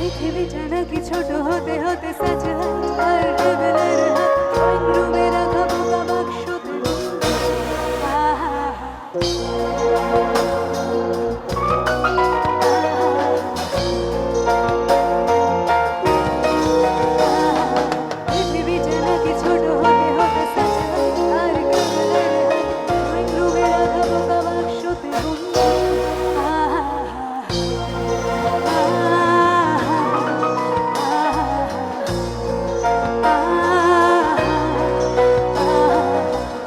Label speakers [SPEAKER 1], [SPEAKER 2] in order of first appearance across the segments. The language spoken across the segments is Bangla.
[SPEAKER 1] পৃথিবীটা নাকি ছোট হতে হতে স্যাটেলাইট আর কেবলের হাত ড্রয়িং রুমে রাখা বোকা বাক্সতে আহা পৃথিবীটা নাকি ছোট হতে হতে স্যাটেলাইট আর কেবলের হাত ড্রয়িং রুমে রাখা বোকা বাক্সতে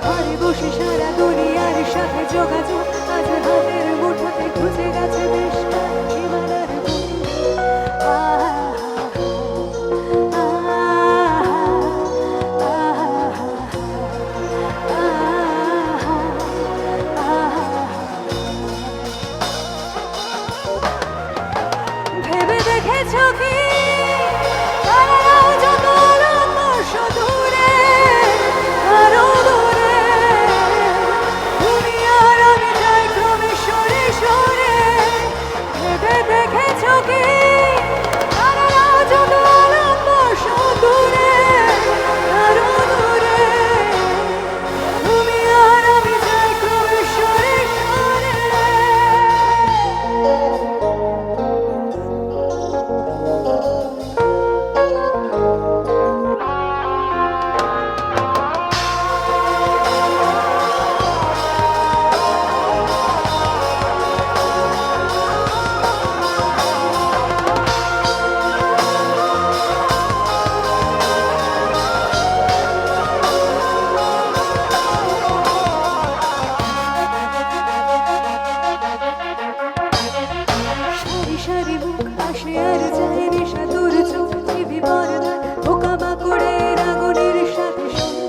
[SPEAKER 1] ঘরে বসে সারা দুনিয়ার সাথে যোগাযোগ আজ হাতের মুঠোতে খুঁজে গেছে বেশ সীমানার ভেবে দেখেছো কি তারাও যত আলোকবর্ষ দূরে আরো দূরে দুনিয়ার আমি যাই ক্রমে সরে সরে ভেবে দেখেছো কি তারাও যত আলোকবর্ষ দূরে আরো দূরে তুমি আর আমি যাই ক্রমে সরে সরে সারি সারি মুখ আসে আর যায় নেশা দূর চোখ টিভি পর্দায় বোকা বাকুড়ের আগুনের সাথে সঙ্গে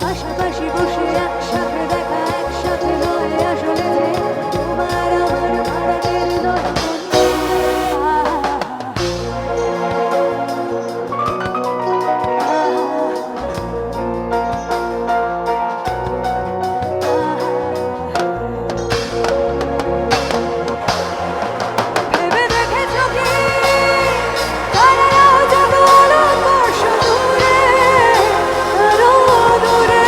[SPEAKER 1] পাশাপাশি বসে একসাথে দেখা একসাথে নয় আসলে যে তোমার আমার ভাড়াটের নয় ভেবে দেখেছো কি তারাও যত আলোকবর্ষ দূরে আরো দূরে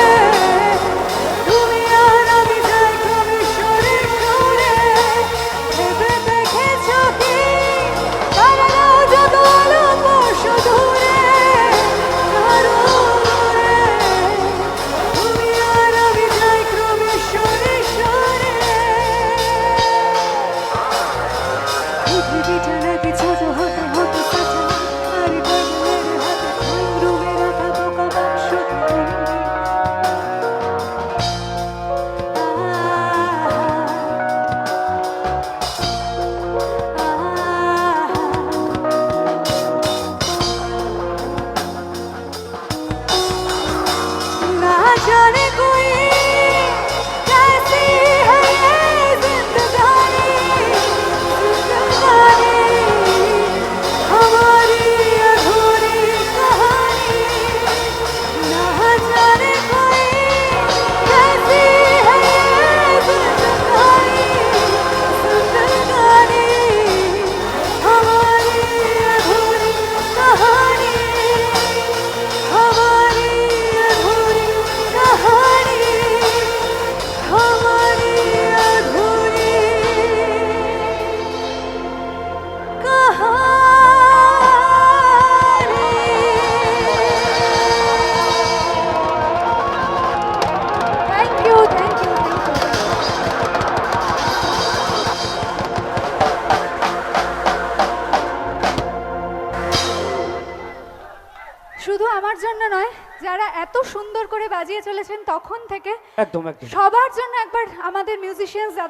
[SPEAKER 1] তুমি আর আমি যাই ক্রমে সরে সরে ভেবে দেখেছো কি তারাও যত আলোকবর্ষ দূরে আরো দূরে তুমি আর আমি যাই ক্রমে সরে সরে পৃথিবীটা নাকি ছোট হতে হতে স্যাটেলাইট আর কেবলের হাতে ড্রয়িং রুমে রাখা বোকা বাক্সতে ना जाने कोई कैसी है ये जिंदगानी हमारी अधूरी कहानी ना जाने कोई कैसी है ये जिंदगानी हमारी अधूरी कहानी हमारी अधूरी कहानी हमारी अधूरी थैंक यू थैंक यू শুধু আমার জন্য নয় যারা এত সুন্দর করে বাজিয়ে চলেছেন তখন থেকে
[SPEAKER 2] একদম একদম
[SPEAKER 1] সবার জন্য একবার আমাদের মিউজিশিয়ানস